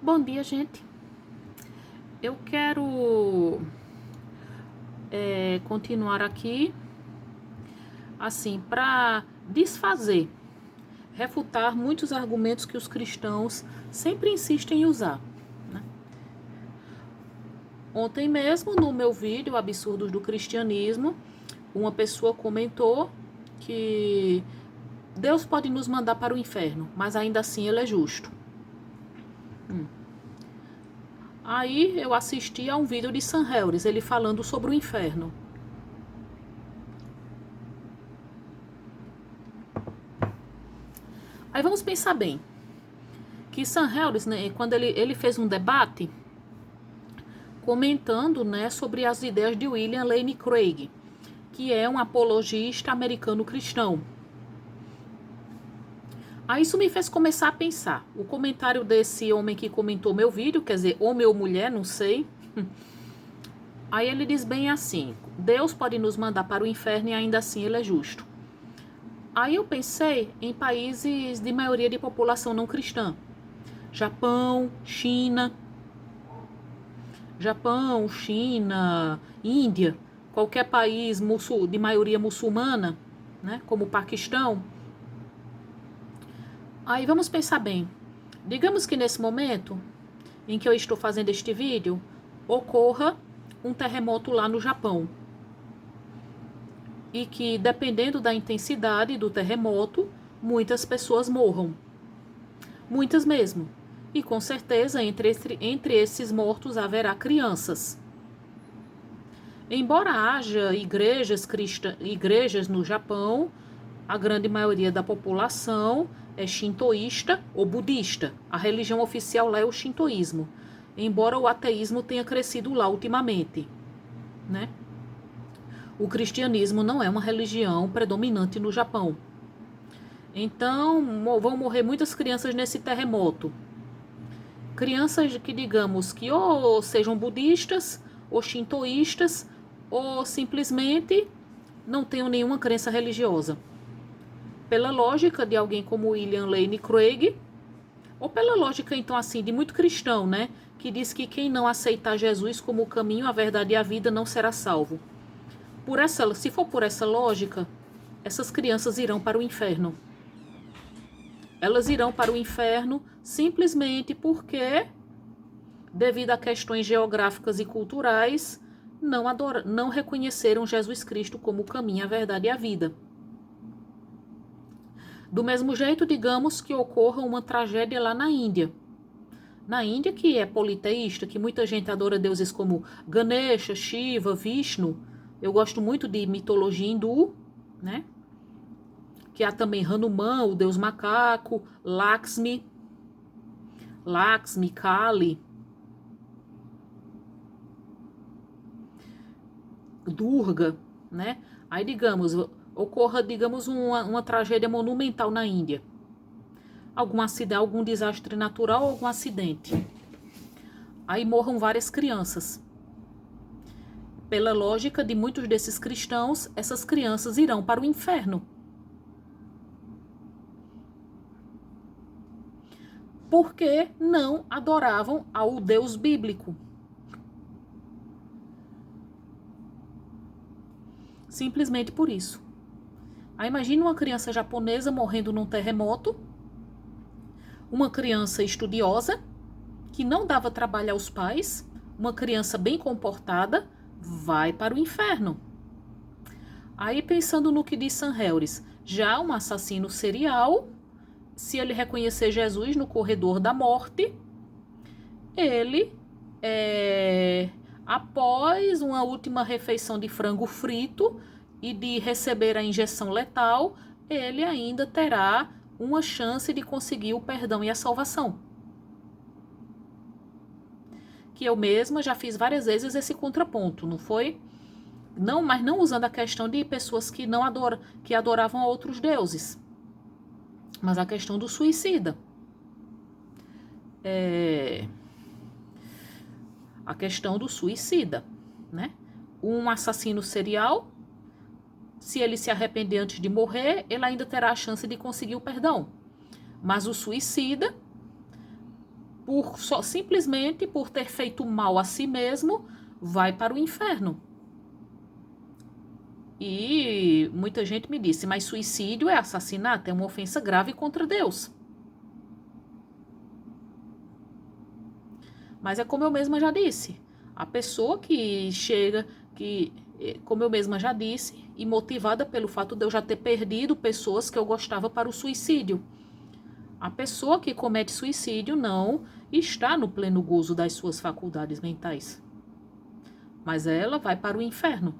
Bom dia, gente. Eu quero continuar aqui, assim, para desfazer, refutar muitos argumentos que os cristãos sempre insistem em usar, né? Ontem mesmo, no meu vídeo Absurdos do Cristianismo, uma pessoa comentou que Deus pode nos mandar para o inferno, mas ainda assim ele é justo. Aí eu assisti a um vídeo de Sam Harris, ele falando sobre o inferno. Aí vamos pensar bem, que Sam Harris, né, quando ele fez um debate comentando, né, sobre as ideias de William Lane Craig, que é um apologista americano cristão. Aí isso me fez começar a pensar. O comentário desse homem que comentou meu vídeo, quer dizer, homem ou mulher, não sei. Aí ele diz bem assim: Deus pode nos mandar para o inferno e ainda assim ele é justo. Aí eu pensei em países de maioria de população não cristã. Japão, China, Índia, qualquer país de maioria muçulmana, né, como o Paquistão. Aí vamos pensar bem. Digamos que nesse momento em que eu estou fazendo este vídeo, ocorra um terremoto lá no Japão. E que, dependendo da intensidade do terremoto, muitas pessoas morram. Muitas mesmo. E com certeza entre esses mortos haverá crianças. Embora haja igrejas no Japão, a grande maioria da população é shintoísta ou budista. A religião oficial lá é o shintoísmo, embora o ateísmo tenha crescido lá ultimamente, né? O cristianismo não é uma religião predominante no Japão. Então, vão morrer muitas crianças nesse terremoto. Crianças que, digamos, que ou sejam budistas, ou shintoístas, ou simplesmente não tenham nenhuma crença religiosa. Pela lógica de alguém como William Lane Craig, ou pela lógica, então, assim, de muito cristão, né? Que diz que quem não aceitar Jesus como o caminho, a verdade e a vida não será salvo. Se for por essa lógica, essas crianças irão para o inferno. Elas irão para o inferno simplesmente porque, devido a questões geográficas e culturais, não reconheceram Jesus Cristo como o caminho, a verdade e a vida. Do mesmo jeito, digamos que ocorra uma tragédia lá na Índia. Na Índia, que é politeísta, que muita gente adora deuses como Ganesha, Shiva, Vishnu. Eu gosto muito de mitologia hindu, né? Que há também Hanuman, o deus macaco, Lakshmi, Kali, Durga, né? Aí, ocorra, uma tragédia monumental na Índia. Algum desastre natural ou algum acidente. Aí morram várias crianças. Pela lógica de muitos desses cristãos, essas crianças irão para o inferno. Porque não adoravam ao Deus bíblico. Simplesmente por isso. Aí imagine uma criança japonesa morrendo num terremoto, uma criança estudiosa, que não dava trabalho aos pais, uma criança bem comportada, vai para o inferno. Aí pensando no que diz Sam Harris, já um assassino serial, se ele reconhecer Jesus no corredor da morte, ele, após uma última refeição de frango frito e de receber a injeção letal, ele ainda terá uma chance de conseguir o perdão e a salvação. Que eu mesma já fiz várias vezes esse contraponto, não foi? Não, mas não usando a questão de pessoas que que adoravam a outros deuses, mas a questão do suicida. A questão do suicida, né? Um assassino serial, se ele se arrepender antes de morrer, ele ainda terá a chance de conseguir o perdão. Mas o suicida, simplesmente por ter feito mal a si mesmo, vai para o inferno. E muita gente me disse, mas suicídio é assassinato, é uma ofensa grave contra Deus. Mas é como eu mesma já disse, a pessoa que chega, como eu mesma já disse, e motivada pelo fato de eu já ter perdido pessoas que eu gostava para o suicídio. A pessoa que comete suicídio não está no pleno gozo das suas faculdades mentais. Mas ela vai para o inferno.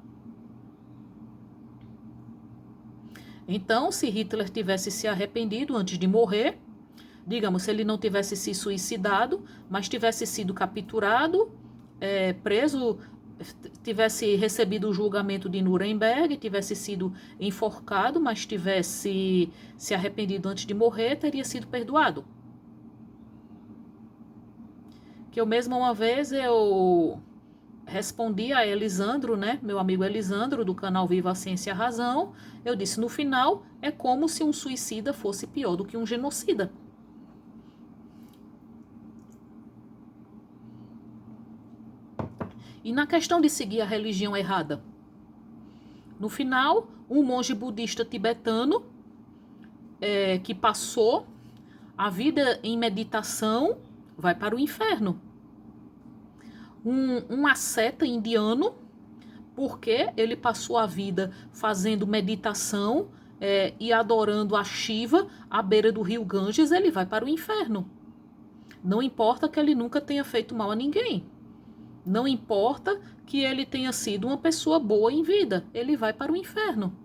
Então, se Hitler tivesse se arrependido antes de morrer, digamos, se ele não tivesse se suicidado, mas tivesse sido capturado, preso, tivesse recebido o julgamento de Nuremberg, tivesse sido enforcado, mas tivesse se arrependido antes de morrer, teria sido perdoado. Que eu mesma uma vez eu respondi a Elisandro, né, meu amigo Elisandro, do canal Viva a Ciência e a Razão, eu disse, no final, é como se um suicida fosse pior do que um genocida. E na questão de seguir a religião errada? No final, um monge budista tibetano, que passou a vida em meditação, vai para o inferno. Um asceta indiano, porque ele passou a vida fazendo meditação e adorando a Shiva à beira do rio Ganges, ele vai para o inferno. Não importa que ele nunca tenha feito mal a ninguém. Não importa que ele tenha sido uma pessoa boa em vida, ele vai para o inferno.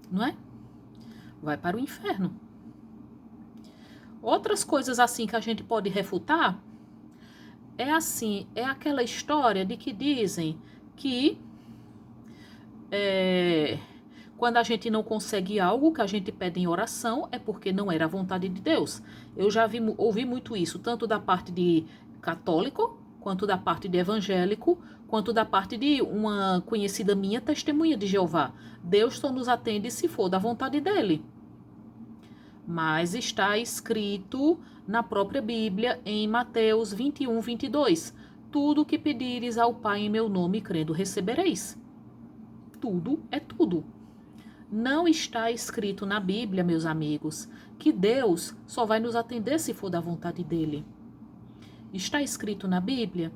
Não é? Vai para o inferno. Outras coisas assim que a gente pode refutar é aquela história de que dizem que quando a gente não consegue algo que a gente pede em oração é porque não era a vontade de Deus. Eu já ouvi muito isso, tanto da parte de católico, quanto da parte de evangélico, quanto da parte de uma conhecida minha, testemunha de Jeová. Deus só nos atende se for da vontade dele. Mas está escrito na própria Bíblia, em Mateus 21, 22. Tudo que pedires ao Pai em meu nome, crendo, recebereis. Tudo é tudo. Não está escrito na Bíblia, meus amigos, que Deus só vai nos atender se for da vontade dele. Está escrito na Bíblia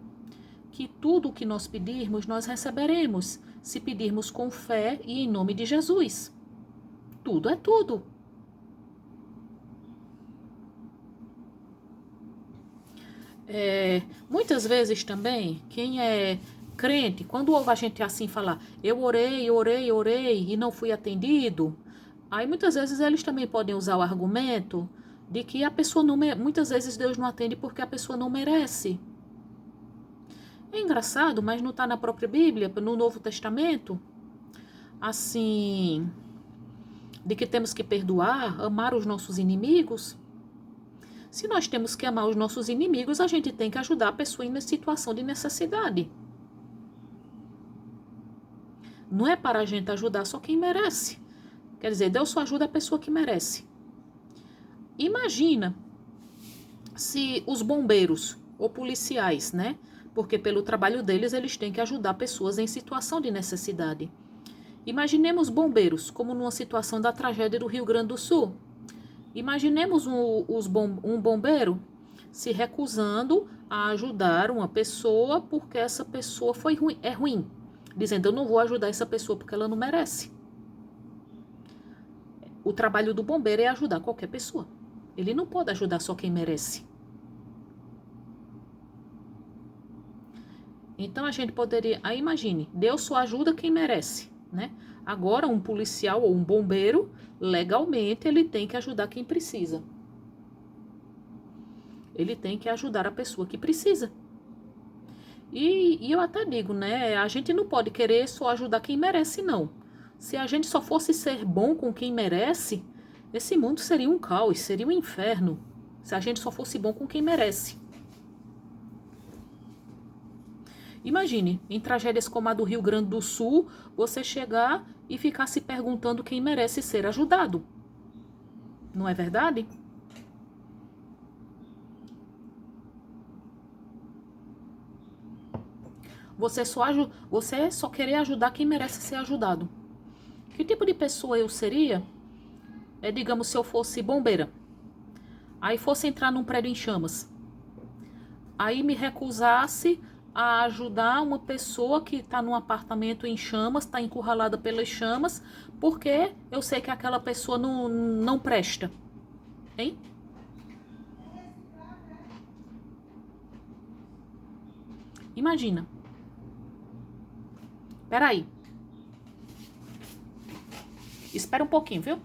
que tudo o que nós pedirmos, nós receberemos, se pedirmos com fé e em nome de Jesus. Tudo é tudo. Muitas vezes também, quem é crente, quando ouve a gente assim falar, eu orei, orei, orei e não fui atendido, aí muitas vezes eles também podem usar o argumento de que a pessoa não, muitas vezes Deus não atende porque a pessoa não merece. É engraçado, mas não está na própria Bíblia, no Novo Testamento, assim, de que temos que perdoar, amar os nossos inimigos. Se nós temos que amar os nossos inimigos, a gente tem que ajudar a pessoa em situação de necessidade. Não é para a gente ajudar só quem merece. Quer dizer, Deus só ajuda a pessoa que merece. Imagina se os bombeiros ou policiais, né? Porque pelo trabalho deles, eles têm que ajudar pessoas em situação de necessidade. Imaginemos bombeiros, como numa situação da tragédia do Rio Grande do Sul. Imaginemos um bombeiro se recusando a ajudar uma pessoa porque essa pessoa é ruim. Dizendo, eu não vou ajudar essa pessoa porque ela não merece. O trabalho do bombeiro é ajudar qualquer pessoa. Ele não pode ajudar só quem merece. Então a gente poderia... Aí imagine, Deus só ajuda quem merece, né? Agora um policial ou um bombeiro, legalmente, ele tem que ajudar quem precisa. Ele tem que ajudar a pessoa que precisa. E eu até digo, né? A gente não pode querer só ajudar quem merece, não. Se a gente só fosse ser bom com quem merece, esse mundo seria um caos, seria um inferno. Se a gente só fosse bom com quem merece. Imagine, em tragédias como a do Rio Grande do Sul, você chegar e ficar se perguntando quem merece ser ajudado. Não é verdade? Você só querer ajudar quem merece ser ajudado. Que tipo de pessoa eu seria? Digamos, se eu fosse bombeira. Aí fosse entrar num prédio em chamas. Aí me recusasse a ajudar uma pessoa que está num apartamento em chamas, está encurralada pelas chamas, porque eu sei que aquela pessoa não presta. Hein? Imagina. Peraí. Espera um pouquinho, viu?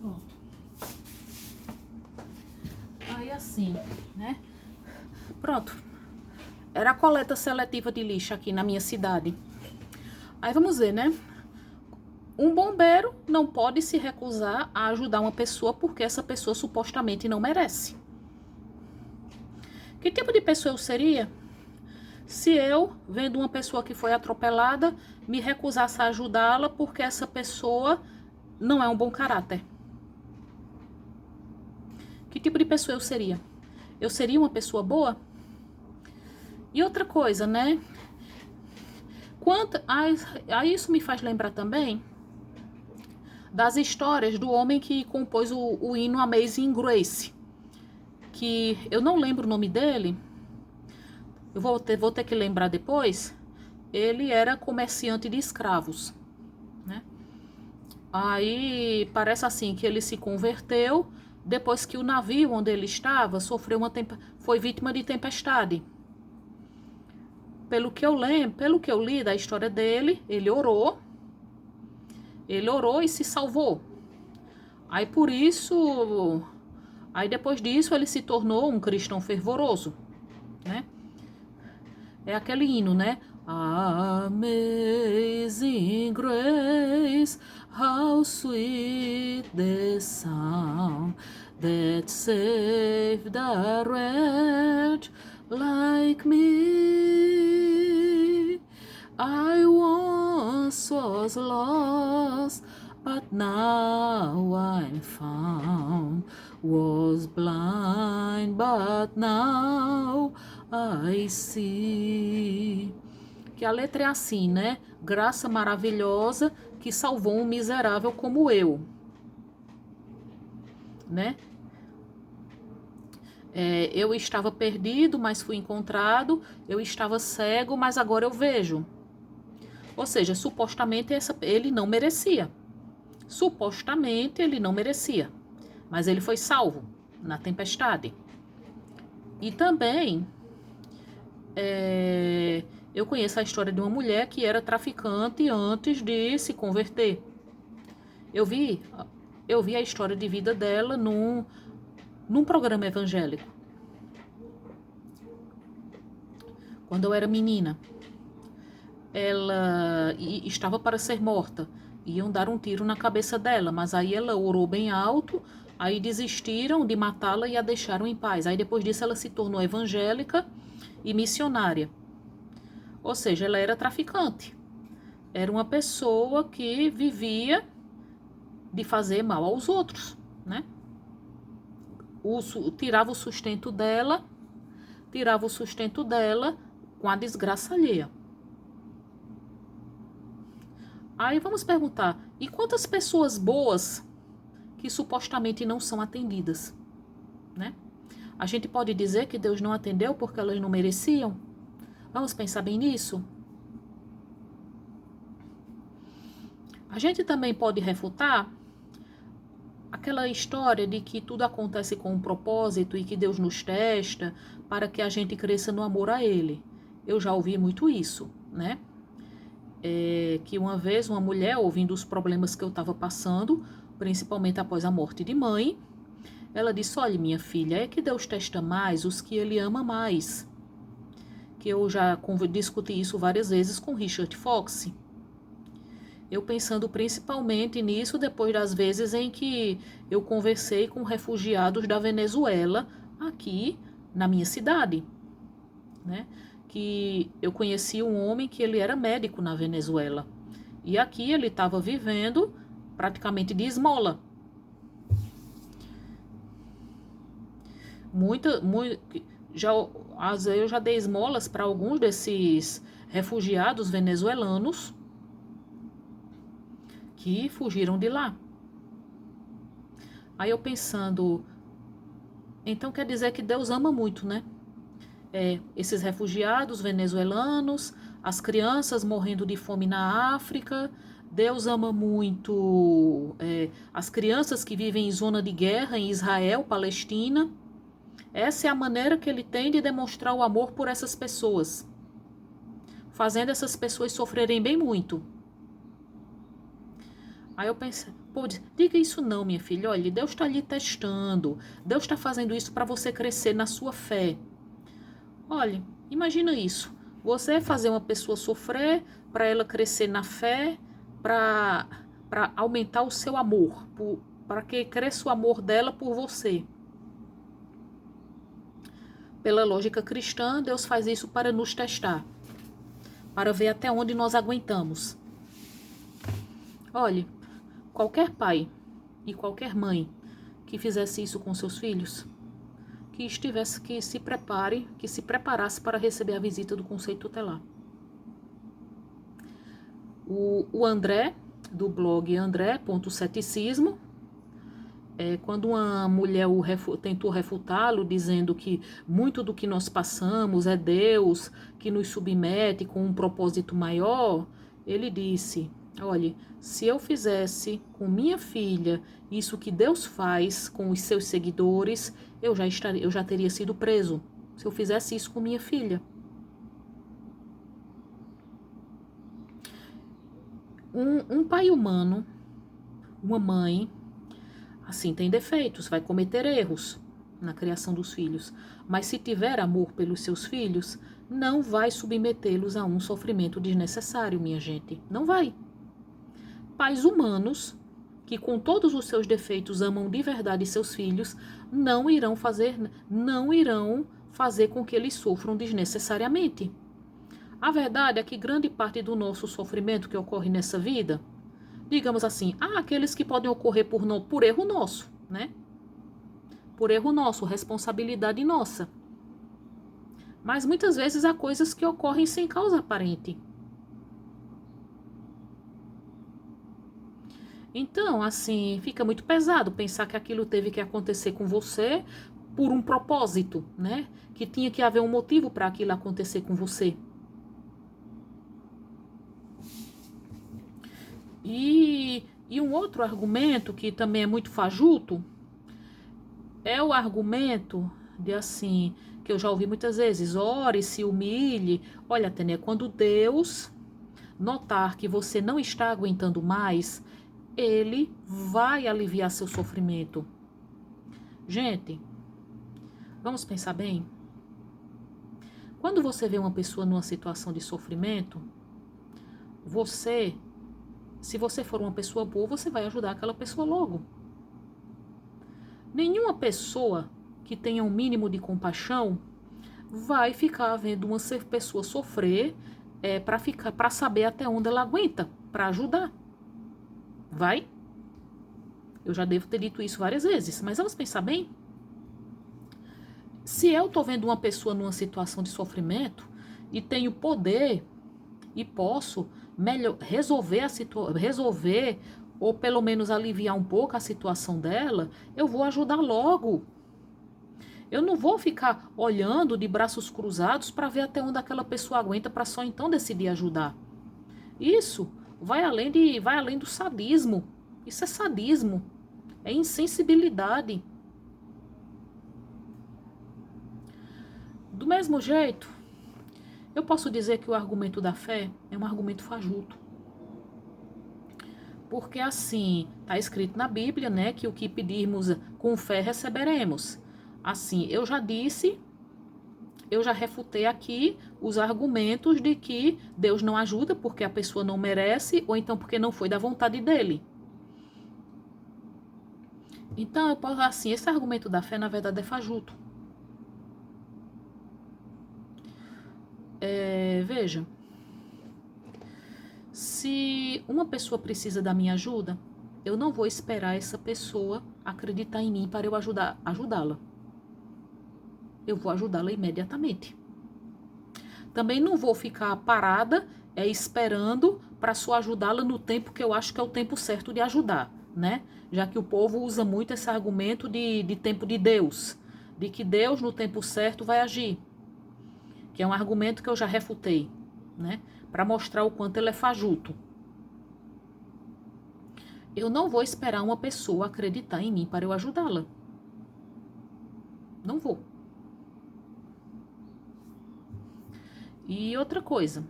Pronto. Aí assim, né? Pronto. Era a coleta seletiva de lixo aqui na minha cidade. Aí vamos ver, né? Um bombeiro não pode se recusar a ajudar uma pessoa porque essa pessoa supostamente não merece. Que tipo de pessoa eu seria se eu, vendo uma pessoa que foi atropelada, me recusasse a ajudá-la porque essa pessoa não é um bom caráter? Que tipo de pessoa eu seria? Eu seria uma pessoa boa? E outra coisa, né? Isso me faz lembrar também das histórias do homem que compôs o hino Amazing Grace, que eu não lembro o nome dele, eu vou ter que lembrar depois. Ele era comerciante de escravos, né? Aí parece assim que ele se converteu depois que o navio onde ele estava foi vítima de tempestade. Pelo que eu lembro, pelo que eu li da história dele, ele orou e se salvou. Aí por isso, aí depois disso ele se tornou um cristão fervoroso, né? É aquele hino, né? Amazing Grace, how sweet the sound that saved a wretch like me. I once was lost, but now I'm found. Was blind, but now I see. Que a letra é assim, né? Graça maravilhosa que salvou um miserável como eu, né? Eu estava perdido, mas fui encontrado. Eu estava cego, mas agora eu vejo. Ou seja, supostamente ele não merecia. Supostamente ele não merecia. Mas ele foi salvo na tempestade. E também eu conheço a história de uma mulher que era traficante antes de se converter. Eu vi a história de vida dela num programa evangélico. Quando eu era menina, ela estava para ser morta. Iam dar um tiro na cabeça dela, mas aí ela orou bem alto Aí desistiram de matá-la e a deixaram em paz. Aí depois disso ela se tornou evangélica e missionária. Ou seja, ela era traficante. Era uma pessoa que vivia de fazer mal aos outros, né? Tirava o sustento dela com a desgraça alheia. Aí vamos perguntar, e quantas pessoas boas que supostamente não são atendidas, né? A gente pode dizer que Deus não atendeu porque elas não mereciam? Vamos pensar bem nisso? A gente também pode refutar aquela história de que tudo acontece com um propósito e que Deus nos testa para que a gente cresça no amor a Ele. Eu já ouvi muito isso, né? Que uma vez uma mulher, ouvindo os problemas que eu estava passando, principalmente após a morte de mãe, ela disse, olha, minha filha, é que Deus testa mais os que Ele ama mais. Que eu já discuti isso várias vezes com Richard Fox. Eu pensando principalmente nisso depois das vezes em que eu conversei com refugiados da Venezuela aqui na minha cidade, né? Que eu conheci um homem que ele era médico na Venezuela e aqui ele estava vivendo praticamente de esmola. Eu já dei esmolas para alguns desses refugiados venezuelanos que fugiram de lá. Aí eu pensando, então quer dizer que Deus ama muito, né? Esses refugiados venezuelanos, as crianças morrendo de fome na África, Deus ama muito as crianças que vivem em zona de guerra em Israel, Palestina. Essa é a maneira que ele tem de demonstrar o amor por essas pessoas, fazendo essas pessoas sofrerem bem muito. Aí eu pensei, pô, diga isso não, minha filha, olha, Deus está lhe testando, Deus está fazendo isso para você crescer na sua fé. Olha, imagina isso, você fazer uma pessoa sofrer para ela crescer na fé, para aumentar o seu amor, para que cresça o amor dela por você. Pela lógica cristã, Deus faz isso para nos testar, para ver até onde nós aguentamos. Olhe, qualquer pai e qualquer mãe que fizesse isso com seus filhos, que se preparasse para receber a visita do Conselho Tutelar. O André, do blog André.ceticismo, quando uma mulher tentou refutá-lo, dizendo que muito do que nós passamos é Deus que nos submete com um propósito maior, ele disse, olha, se eu fizesse com minha filha isso que Deus faz com os seus seguidores, eu já teria sido preso, se eu fizesse isso com minha filha. Um pai humano, uma mãe, assim, tem defeitos, vai cometer erros na criação dos filhos, mas se tiver amor pelos seus filhos, não vai submetê-los a um sofrimento desnecessário, minha gente, não vai. Pais humanos, que com todos os seus defeitos amam de verdade seus filhos, não irão fazer com que eles sofram desnecessariamente. A verdade é que grande parte do nosso sofrimento que ocorre nessa vida, digamos assim, há aqueles que podem ocorrer por erro nosso, né? Por erro nosso, responsabilidade nossa. Mas muitas vezes há coisas que ocorrem sem causa aparente. Então, assim, fica muito pesado pensar que aquilo teve que acontecer com você por um propósito, né? Que tinha que haver um motivo para aquilo acontecer com você. E um outro argumento que também é muito fajuto é o argumento de assim, que eu já ouvi muitas vezes, ore, se humilhe. Olha, Tânia, quando Deus notar que você não está aguentando mais, Ele vai aliviar seu sofrimento. Gente, vamos pensar bem? Quando você vê uma pessoa numa situação de sofrimento, se você for uma pessoa boa, você vai ajudar aquela pessoa logo. Nenhuma pessoa que tenha um mínimo de compaixão vai ficar vendo uma pessoa sofrer para saber até onde ela aguenta, para ajudar. Vai? Eu já devo ter dito isso várias vezes, mas vamos pensar bem. Se eu tô vendo uma pessoa numa situação de sofrimento e tenho poder e posso resolver ou pelo menos aliviar um pouco a situação dela, eu vou ajudar logo. Eu não vou ficar olhando de braços cruzados para ver até onde aquela pessoa aguenta para só então decidir ajudar. Isso vai além do sadismo. Isso é sadismo. É insensibilidade. Do mesmo jeito, eu posso dizer que o argumento da fé é um argumento fajuto. Porque assim, está escrito na Bíblia, né, que o que pedirmos com fé receberemos. Assim, eu já refutei aqui os argumentos de que Deus não ajuda porque a pessoa não merece ou então porque não foi da vontade dele. Então, eu posso assim, esse argumento da fé na verdade é fajuto. Veja, se uma pessoa precisa da minha ajuda, eu não vou esperar essa pessoa acreditar em mim para eu ajudá-la. Eu vou ajudá-la imediatamente. Também não vou ficar parada esperando para só ajudá-la no tempo que eu acho que é o tempo certo de ajudar, né? Já que o povo usa muito esse argumento de tempo de Deus, de que Deus no tempo certo vai agir, que é um argumento que eu já refutei, né? Para mostrar o quanto ele é fajuto. Eu não vou esperar uma pessoa acreditar em mim para eu ajudá-la. Não vou. E outra coisa,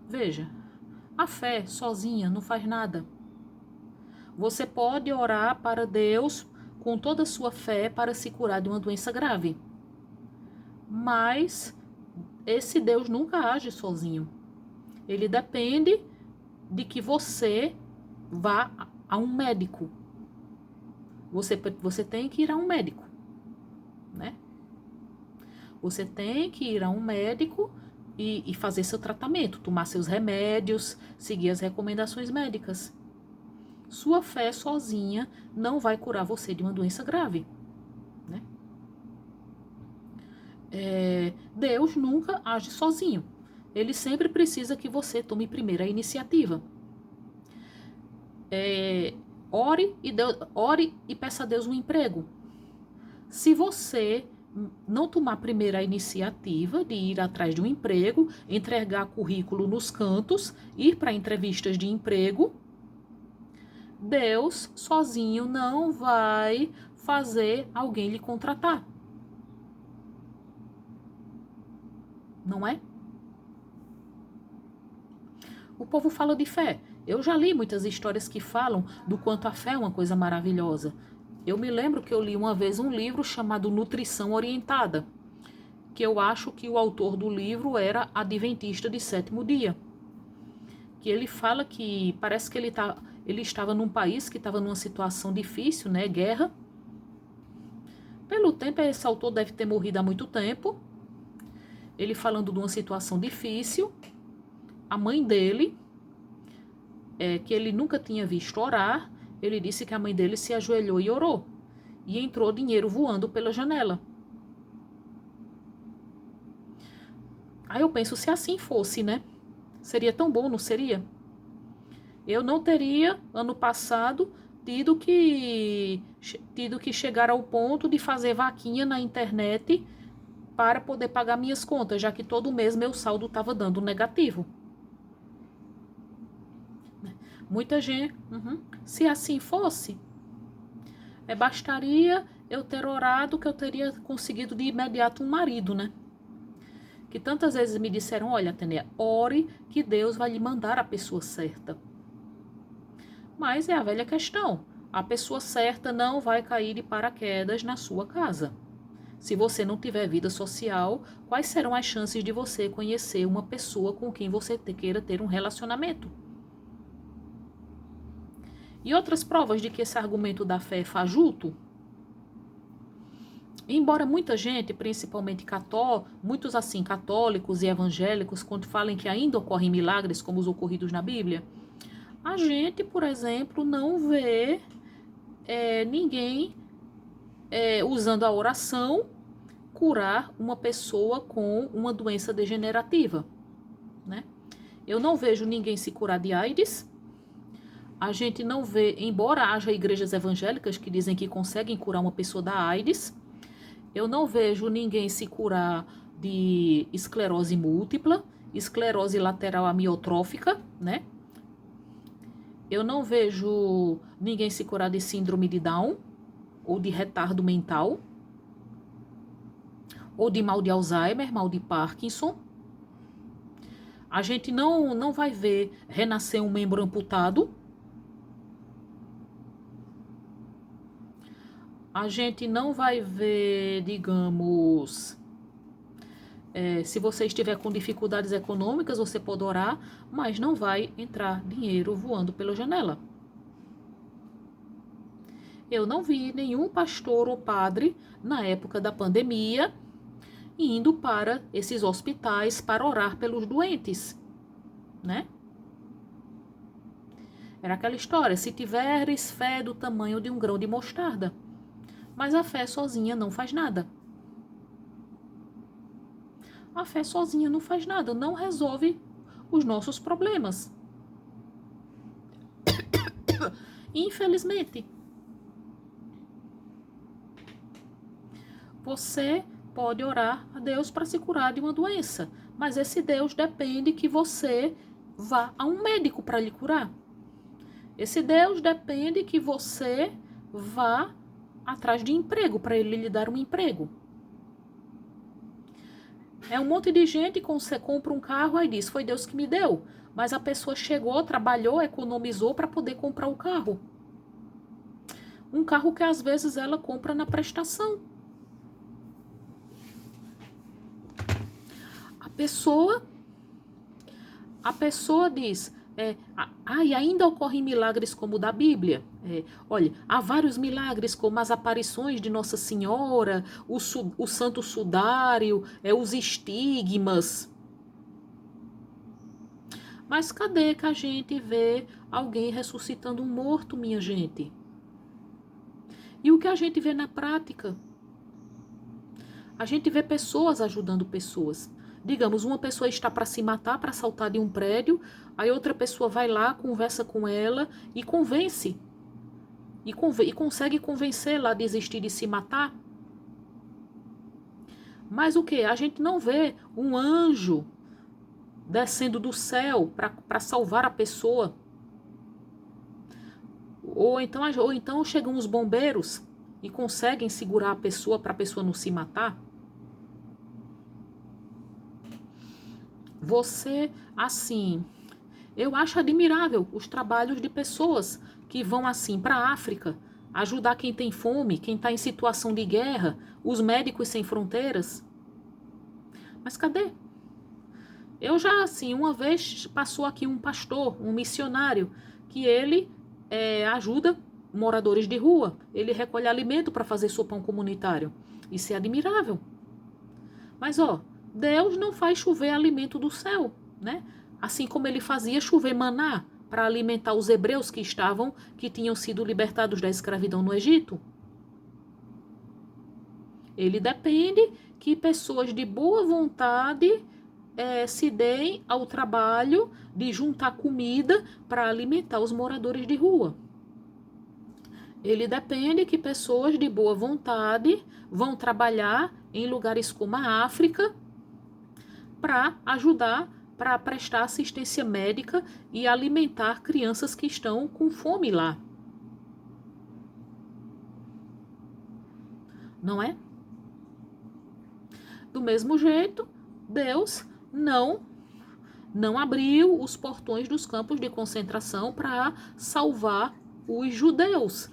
veja, a fé sozinha não faz nada. Você pode orar para Deus com toda a sua fé para se curar de uma doença grave. Mas esse Deus nunca age sozinho. Ele depende de que você vá a um médico. Você tem que ir a um médico, né? Você tem que ir a um médico e fazer seu tratamento, tomar seus remédios, seguir as recomendações médicas. Sua fé sozinha não vai curar você de uma doença grave, né? Deus nunca age sozinho. Ele sempre precisa que você tome primeiro a iniciativa. Ore e peça a Deus um emprego. Se você não tomar primeiro a iniciativa de ir atrás de um emprego, entregar currículo nos cantos, ir para entrevistas de emprego, Deus sozinho não vai fazer alguém lhe contratar. Não é? O povo fala de fé. Eu já li muitas histórias que falam do quanto a fé é uma coisa maravilhosa. Eu me lembro que eu li uma vez um livro chamado Nutrição Orientada, que eu acho que o autor do livro era adventista de sétimo dia. Que ele fala que parece que ele estava num país que estava numa situação difícil, né, guerra. Pelo tempo, esse autor deve ter morrido há muito tempo. Ele falando de uma situação difícil. A mãe dele, que ele nunca tinha visto orar, ele disse que a mãe dele se ajoelhou e orou. E entrou dinheiro voando pela janela. Aí eu penso, se assim fosse, né? Seria tão bom, não seria? Eu não teria, ano passado, tido que chegar ao ponto de fazer vaquinha na internet para poder pagar minhas contas, já que todo mês meu saldo estava dando negativo. Muita gente, se assim fosse, bastaria eu ter orado que eu teria conseguido de imediato um marido, né? Que tantas vezes me disseram, olha, Tânia, ore que Deus vai lhe mandar a pessoa certa. Mas é a velha questão, a pessoa certa não vai cair de paraquedas na sua casa. Se você não tiver vida social, quais serão as chances de você conhecer uma pessoa com quem você queira ter um relacionamento? E outras provas de que esse argumento da fé é fajuto? Embora muita gente, principalmente muitos assim católicos e evangélicos, quando falem que ainda ocorrem milagres como os ocorridos na Bíblia, a gente, por exemplo, não vê ninguém usando a oração curar uma pessoa com uma doença degenerativa, né? Eu não vejo ninguém se curar de AIDS. A gente não vê, embora haja igrejas evangélicas que dizem que conseguem curar uma pessoa da AIDS, eu não vejo ninguém se curar de esclerose múltipla, esclerose lateral amiotrófica, né? Eu não vejo ninguém se curar de síndrome de Down, ou de retardo mental, ou de mal de Alzheimer, mal de Parkinson. A gente não vai ver renascer um membro amputado. A gente não vai ver, digamos, se você estiver com dificuldades econômicas, você pode orar, mas não vai entrar dinheiro voando pela janela. Eu não vi nenhum pastor ou padre, na época da pandemia, indo para esses hospitais para orar pelos doentes, né? Era aquela história, se tiveres fé do tamanho de um grão de mostarda. Mas a fé sozinha não faz nada. A fé sozinha não faz nada, não resolve os nossos problemas. Infelizmente. Você pode orar a Deus para se curar de uma doença, mas esse Deus depende que você vá a um médico para lhe curar. Esse Deus depende que você vá atrás de emprego, para ele lhe dar um emprego. É um monte de gente que você compra um carro e diz, foi Deus que me deu. Mas a pessoa chegou, trabalhou, economizou para poder comprar o carro. Um carro que às vezes ela compra na prestação. A pessoa diz, e ainda ocorrem milagres como o da Bíblia. Olha, há vários milagres como as aparições de Nossa Senhora, o Santo Sudário, os estigmas. Mas cadê que a gente vê alguém ressuscitando um morto, minha gente? E o que a gente vê na prática? A gente vê pessoas ajudando pessoas. Digamos, uma pessoa está para se matar, para saltar de um prédio, aí outra pessoa vai lá, conversa com ela e convence. E consegue convencê-la a desistir de se matar. Mas o que? A gente não vê um anjo descendo do céu para salvar a pessoa. Ou então chegam os bombeiros e conseguem segurar a pessoa para a pessoa não se matar. Você, assim, eu acho admirável os trabalhos de pessoas que vão assim para a África, ajudar quem tem fome, quem está em situação de guerra, os médicos sem fronteiras. Mas cadê? Eu já, assim, uma vez passou aqui um pastor, um missionário, que ele ajuda moradores de rua. Ele recolhe alimento para fazer sopão comunitário. Isso é admirável. Mas, Deus não faz chover alimento do céu, né? Assim como ele fazia chover maná para alimentar os hebreus que tinham sido libertados da escravidão no Egito. Ele depende que pessoas de boa vontade se deem ao trabalho de juntar comida para alimentar os moradores de rua. Ele depende que pessoas de boa vontade vão trabalhar em lugares como a África para ajudar, para prestar assistência médica e alimentar crianças que estão com fome lá. Não é? Do mesmo jeito, Deus não abriu os portões dos campos de concentração para salvar os judeus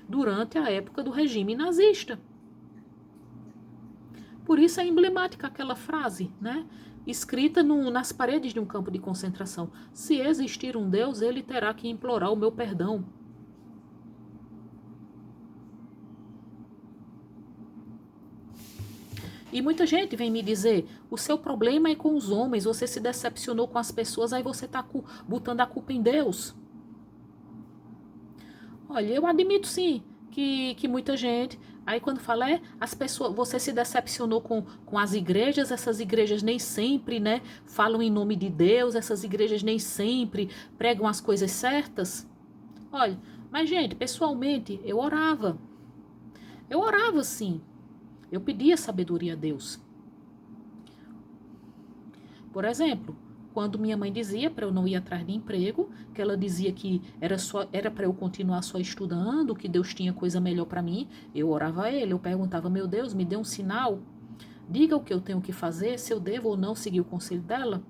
durante a época do regime nazista. Por isso é emblemática aquela frase, né? Escrita nas paredes de um campo de concentração. Se existir um Deus, ele terá que implorar o meu perdão. E muita gente vem me dizer, o seu problema é com os homens, você se decepcionou com as pessoas, aí você está botando a culpa em Deus. Olha, eu admito sim que muita gente, aí quando fala, as pessoas, você se decepcionou com as igrejas, essas igrejas nem sempre, né, falam em nome de Deus, essas igrejas nem sempre pregam as coisas certas. Olha, mas gente, pessoalmente, eu orava sim, eu pedia sabedoria a Deus. Por exemplo, quando minha mãe dizia para eu não ir atrás de emprego, que ela dizia que era para eu continuar só estudando, que Deus tinha coisa melhor para mim, eu orava a ele, eu perguntava, meu Deus, me dê um sinal, diga o que eu tenho que fazer, se eu devo ou não seguir o conselho dela.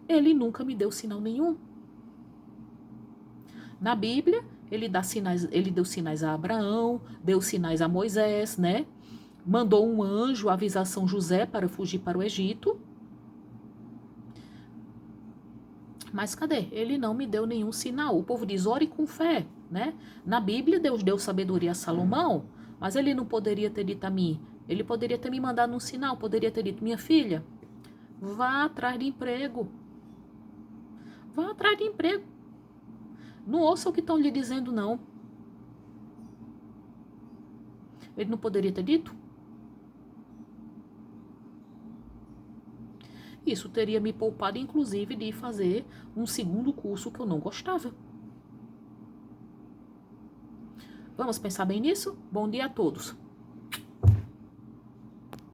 Ele nunca me deu sinal nenhum. Na Bíblia, ele deu sinais a Abraão, deu sinais a Moisés, né? Mandou um anjo avisar São José para fugir para o Egito. Mas cadê? Ele não me deu nenhum sinal. O povo diz, ore com fé, né? Na Bíblia, Deus deu sabedoria a Salomão, mas ele não poderia ter dito a mim. Ele poderia ter me mandado um sinal, poderia ter dito, minha filha, vá atrás de emprego. Vá atrás de emprego. Não ouça o que estão lhe dizendo, não. Ele não poderia ter dito? Isso teria me poupado, inclusive, de fazer um segundo curso que eu não gostava. Vamos pensar bem nisso? Bom dia a todos.